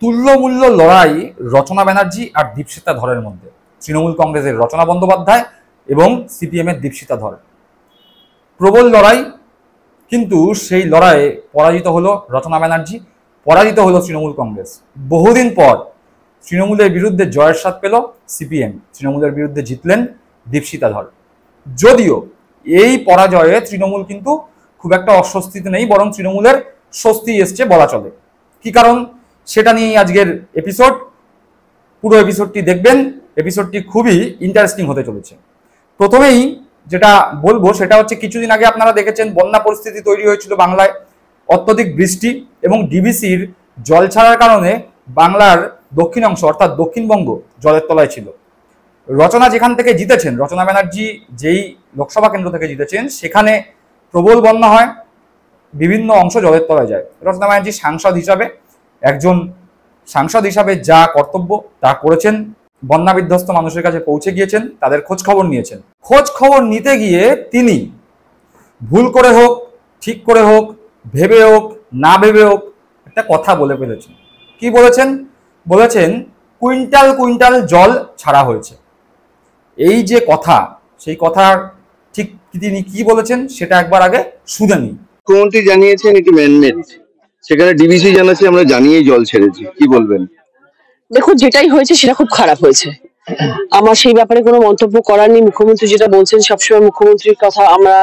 তুল্যমূল্য লড়াই রচনা ব্যানার্জি আর দীপশিতা ধরের মধ্যে, তৃণমূল কংগ্রেসের রচনা বন্দ্যোপাধ্যায় এবং সিপিএম এর দীপশিতা ধর। প্রবল লড়াই, কিন্তু সেই লড়াইয়ে পরাজিত হলো রচনা ব্যানার্জি, পরাজিত হলো তৃণমূল কংগ্রেস। বহুদিন পর তৃণমূলের বিরুদ্ধে জয়ের স্বাদ পেল সিপিএম, তৃণমূলের বিরুদ্ধে জিতলেন দীপশিতা ধর। যদিও এই পরাজয়ে তৃণমূল কিন্তু খুব একটা অস্বস্তিতে নেই, বরং তৃণমূলের স্বস্তি এসছে বলা চলে। কি কারণ, সেটা নিয়ে আজকের এপিসোড। পুরো এপিসোডটি দেখবেন, এপিসোডটি খুবই ইন্টারেস্টিং হতে চলেছে। প্রথমেই যেটা বলবো সেটা হচ্ছে, কিছুদিন আগে আপনারা দেখেছেন বন্যা পরিস্থিতি তৈরি হয়েছিল বাংলায়। অত্যধিক বৃষ্টি এবং ডিবিসির জল ছাড়ার কারণে বাংলার দক্ষিণ অংশ অর্থাৎ দক্ষিণবঙ্গ জলের তলায় ছিল। রচনা যেখান থেকে জিতেছেন, রচনা ব্যানার্জি যেই লোকসভা কেন্দ্র থেকে জিতেছেন, সেখানে প্রবল বন্যা হয়, বিভিন্ন অংশ জলের তলায় যায়। রচনা ব্যানার্জি একজন সাংসদ হিসাবে যা কর্তব্য তা করেছেন, বন্যা বিধ্বস্ত মানুষের কাছে পৌঁছে গিয়েছেন, তাদের খোঁজ খবর নিয়েছেন। খোঁজ খবর নিতে গিয়ে তিনি ভুল করে হোক, ঠিক করে হোক, ভেবে হোক, না ভেবে হোক, একটা কথা বলে ফেলেছেন। কি বলেছেন? বলেছেন কুইন্টাল কুইন্টাল জল ছাড়া হয়েছে। এই যে কথা, সেই কথার ঠিক তিনি কি বলেছেন সেটা একবার আগে শুনে নিই। মুখ্যমন্ত্রী জানিয়েছেন এটি ম্যানমেড, সেখানে ডিবিসি জানাচ্ছে আমরা জানিয়েই জল ছেড়েছি, কি বলবেন? দেখুন, যেটাই হয়েছে সেটা খুব খারাপ হয়েছে। আমার সেই ব্যাপারে কোনো মন্তব্য করার নেই। মুখ্যমন্ত্রী যেটা বলছেন, সবসময় মুখ্যমন্ত্রীর কথা আমরা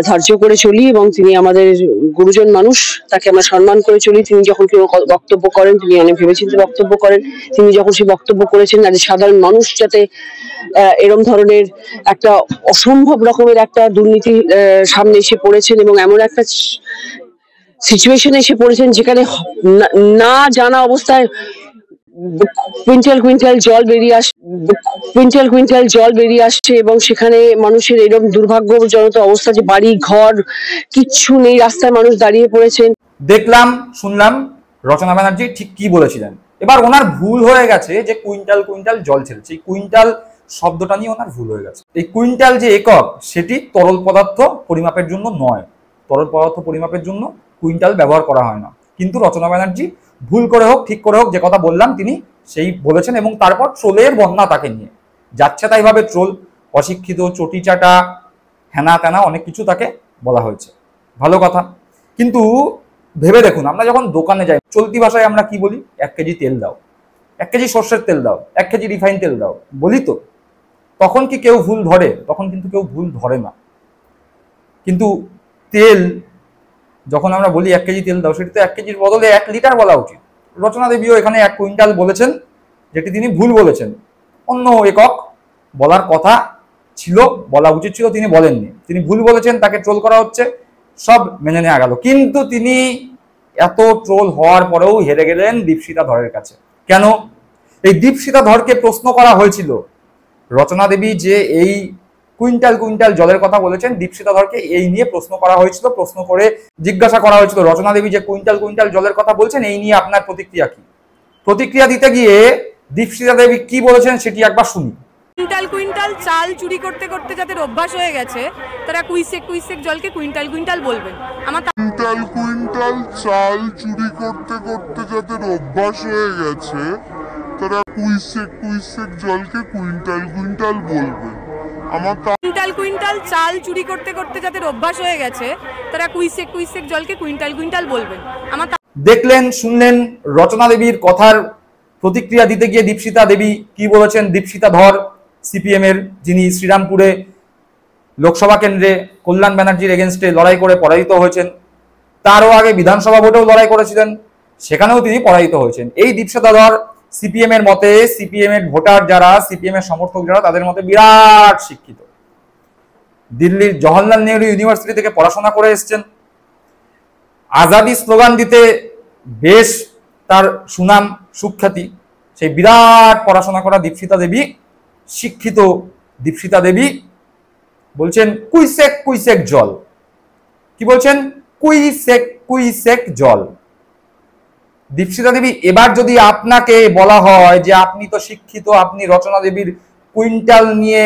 ধার্য করে চলি এবং তিনি আমাদের গুরুজন মানুষ, তাকে আমরা সম্মান করে চলি। তিনি যখন কেউ বক্তব্য করেন, তিনি অনেক ভেবেচিন্তে বক্তব্য করেন। তিনি যখন সেই বক্তব্য করেছেন, সাধারণ মানুষ যাতে এরম ধরনের একটা অসম্ভব রকমের একটা দুর্নীতি সামনে এসে পড়েছেন এবং এমন একটা সিচুয়েশনে এসে পড়েছেন যেখানে না জানা অবস্থায় কুইন্টাল কুইন্টাল জল বেরিয়ে আসছে এবং সেখানে মানুষের এরকম দুর্ভাগ্যজনক অবস্থা যে বাড়ি ঘর কিচ্ছু নেই, রাস্তায় মানুষ দাঁড়িয়ে পড়েছেন। দেখলাম, শুনলাম রচনা ব্যানার্জি ঠিক কি বলেছিলেন। এবার ওনার ভুল হয়ে গেছে যে কুইন্টাল কুইন্টাল জল ছেড়েছে। এই কুইন্টাল শব্দটা নিয়ে ওনার ভুল হয়ে গেছে। এই কুইন্টাল যে একক, সেটি তরল পদার্থ পরিমাপের জন্য নয়। তরল পদার্থ পরিমাপের জন্য কুইন্টাল ব্যবহার করা হয় না। কিন্তু রচনা ব্যানার্জি ভুল করে হোক, ঠিক করে হোক, যে কথা বললাম তিনি সেই বলেছেন। এবং তারপর ট্রোলের বন্যা তাকে নিয়ে যাচ্ছে তাইভাবে ট্রোল, অশিক্ষিত, চটিচাটা, হেনা তেনা অনেক কিছু তাকে বলা হয়েছে। ভালো কথা, কিন্তু ভেবে দেখুন, আমরা যখন দোকানে যাই, চলতি ভাষায় আমরা কি বলি? 1 কেজি তেল দাও, 1 কেজি সর্ষের তেল দাও, 1 কেজি রিফাইন তেল দাও, বলি তো। তখন কি কেউ ভুল ধরে? তখন কিন্তু কেউ ভুল ধরে না। কিন্তু তেল যখন আমরা বলি 1 কেজি তেল দাও, সেটি তো 1 কেজির বদলে 1 লিটার বলা উচিত। রচনা দেবীও এখানে 1 কুইন্টাল বলেছেন, যেটি তিনি ভুল বলেছেন। অন্য একক বলার কথা ছিল, বলা উচিত ছিল, তিনি বলেননি। তিনি ভুল বলেছেন, তাকে ট্রোল করা হচ্ছে, সব মেনে নেওয়া গেল। কিন্তু তিনি এত ট্রোল হওয়ার পরেও হেরে গেলেন দীপশিতা ধরের কাছে। কেন? এই দীপশিতা ধরকে প্রশ্ন করা হয়েছিল, রচনা দেবী যে এই কুইন্টাল কুইন্টাল জলের কথা বলেছেন, দীপশিতা ধরকে এই নিয়ে প্রশ্ন করা হয়েছিল। প্রশ্ন করে জিজ্ঞাসা করা হয়েছিল, রচনা দেবী যে কুইন্টাল কুইন্টাল জলের কথা বলছেন, এই নিয়ে আপনার প্রতিক্রিয়া কি? প্রতিক্রিয়া দিতে গিয়ে দীপশিতা দেবী কি বলেছেন সেটি একবার শুনি। কুইন্টাল কুইন্টাল চাল চুরি করতে করতে যাদের অভ্যাস হয়ে গেছে, তারা কুইসেক কুইসেক জলকে কুইন্টাল কুইন্টাল বলবেন। আমার কুইন্টাল কুইন্টাল চাল চুরি করতে করতে যাদের অভ্যাস হয়ে গেছে, তারা কুইসেক কুইসেক জলকে কুইন্টাল কুইন্টাল বলবেন। আমার কুইন্টাল কুইন্টাল চাল চুরি করতে করতে যাদের অভ্যাস হয়ে গেছে, তারা কুইসেক কুইসেক জলকে কুইন্টাল কুইন্টাল বলবেন। আমার দেখলেন, শুনলেন রচনা দেবীর কথার প্রতিক্রিয়া দিতে গিয়ে দীপশিতা দেবী কি বলেছেন। দীপশিতা ধর সিপিএম এর, যিনি শ্রীরামপুরে লোকসভা কেন্দ্রে কল্যাণ ব্যানার্জির এগেনস্টে লড়াই করে পরাজিত হয়েছেন। তারও আগে বিধানসভা ভোটেও লড়াই করেছিলেন, সেখানেও তিনি পরাজিত হয়েছেন। এই দীপশিতা ধর সিপিএম এর মতে, সিপিএম এর ভোটার যারা, সিপিএম এর সমর্থক যারা, তাদের মতে বিরাট শিক্ষিত। দিল্লির জওহরলাল নেহরু ইউনিভার্সিটি থেকে পড়াশোনা করে এসছেন। আজাদি স্লোগান দিতে বেশ তার সুনাম সুখ্যাতি। সেই বিরাট পড়াশোনা করা দীপশিতা দেবী, শিক্ষিত দীপশিতা দেবী বলছেন কুইসেক কুইসেক জল। কি বলছেন? কুইসেক কুইসেক জল। দীপশিতা দেবী, এবার যদি আপনাকে বলা হয় যে আপনি তো শিক্ষিত, আপনি রচনা দেবীর কুইন্টাল নিয়ে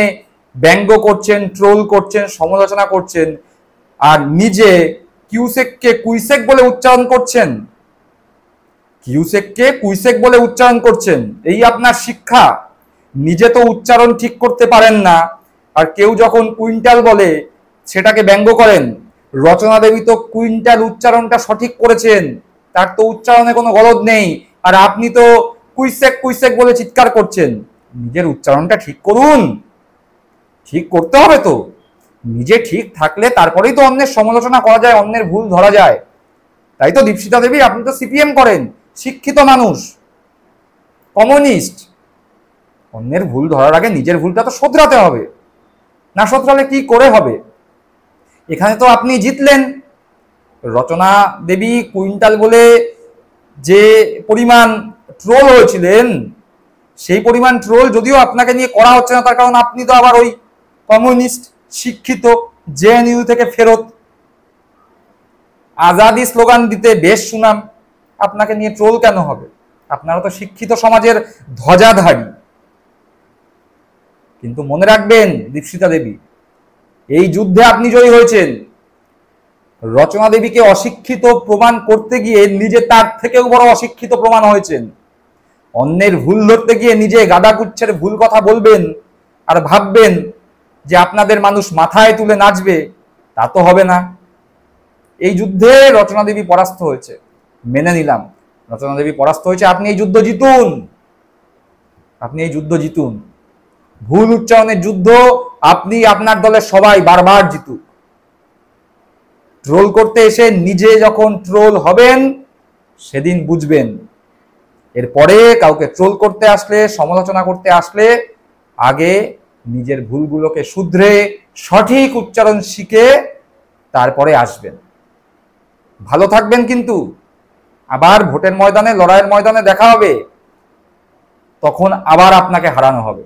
ব্যঙ্গ করছেন, ট্রোল করছেন, সমালোচনা করছেন, আর নিজে কিউসেককে কুইসেক বলে উচ্চারণ করছেন, কিউসেককে কুইসেক বলে উচ্চারণ করছেন, এই আপনার শিক্ষা? নিজে তো উচ্চারণ ঠিক করতে পারেন না, আর কেউ যখন কুইন্টাল বলে সেটাকে ব্যঙ্গ করেন। রচনা দেবী তো কুইন্টাল উচ্চারণটা সঠিক করেছেন, তার তো উচ্চারণে কোনো গলদ নেই, আর আপনি তো কুইসেক কুইসেক বলে চিৎকার করছেন। নিজের উচ্চারণটা ঠিক করুন, ঠিক করতে হবে তো। নিজে ঠিক থাকলে তারপরেই তো অন্যের সমালোচনা করা যায়, অন্যের ভুল ধরা যায়। তাই তো দীপশিতা দেবী, আপনি তো সিপিএম করেন, শিক্ষিত মানুষ, কমিউনিস্ট। অন্যের ভুল ধরার আগে নিজের ভুলটা তো শোধরাতে হবে, না শোধরালে কি করে হবে? এখানে তো আপনি জিতলেন। রচনা দেবী কুইন্টাল বলে যে পরিমাণ ট্রোল হয়েছিলেন, সেই পরিমাণ ট্রোল যদিও আপনাকে নিয়ে করা হচ্ছে না, তার কারণ আপনি তো আবার ওই কমিউনিস্ট, শিক্ষিত, জেএনইউ থেকে ফেরত, আজাদি স্লোগান দিতে বেশ সুনাম। আপনাকে নিয়ে ট্রোল কেন হবে? আপনারা তো শিক্ষিত সমাজের ধ্বজাধারী। কিন্তু মনে রাখবেন দীপশিতা দেবী, এই যুদ্ধে আপনি জয়ী হয়েছেন। রচনা দেবীকে অশিক্ষিত প্রমাণ করতে গিয়ে নিজে তার থেকেও বড় অশিক্ষিত প্রমাণ হয়েছেন। অন্যের ভুল ধরতে গিয়ে নিজে গাদাগুচ্ছের ভুল কথা বলবেন আর ভাববেন যে আপনাদের মানুষ মাথায় তুলে নাচবে, তা তো হবে না। এই যুদ্ধে রচনা দেবী পরাস্ত হয়েছে, মেনে নিলাম, রচনা দেবী পরাস্ত হয়েছে। আপনি এই যুদ্ধ জিতুন, আপনি এই যুদ্ধ জিতুন। ভুল উচ্চারণের যুদ্ধ আপনি, আপনার দলের সবাই বারবার জিতুক। ট্রোল করতে এসে নিজে যখন ট্রোল হবেন সেদিন বুঝবেন। এরপরে কাউকে ট্রোল করতে আসলে, সমালোচনা করতে আসলে আগে নিজের ভুলগুলোকে শুধরে সঠিক উচ্চারণ শিখে তারপরে আসবেন। ভালো থাকবেন। কিন্তু আবার ভোটের ময়দানে, লড়াইয়ের ময়দানে দেখা হবে, তখন আবার আপনাকে হারানো হবে।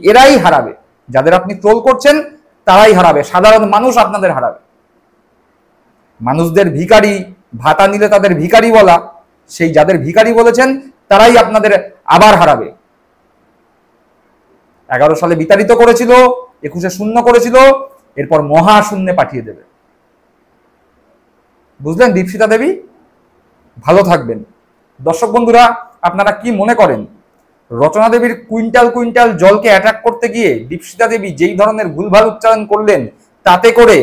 এরাই হারাবে, যাদের আপনি ট্রোল করছেন তারাই হারাবে, সাধারণ মানুষ আপনাদের হারাবে। মানুষদের ভিখারি, ভাতা নিলে তাদের ভিখারি বলা, সেই যাদের ভিখারি বলেছেন তারাই আপনাদের আবার হারাবে। 11 সালে বিতাড়িত করেছিল, 21-এ শূন্য করেছিল, এরপর মহা শূন্যে পাঠিয়ে দেবে। বুঝলেন দীপশিতা দেবী? ভালো থাকবেন। দর্শক বন্ধুরা, আপনারা কি মনে করেন? রচনা দেবীর কুইন্টাল কুইন্টাল জলকে অ্যাটাক করতে গিয়ে দীপশিতা দেবী যেই ধরনের ভুলভাল উচ্চারণ করলেন, তাতে করে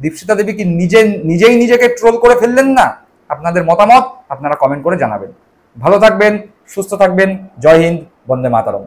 দীপশিতা দেবী কি নিজেই নিজেকে ট্রোল করে ফেললেন না? আপনাদের মতামত আপনারা কমেন্ট করে জানাবেন। ভালো থাকবেন, সুস্থ থাকবেন। জয় হিন্দ, বন্দে মাতরম।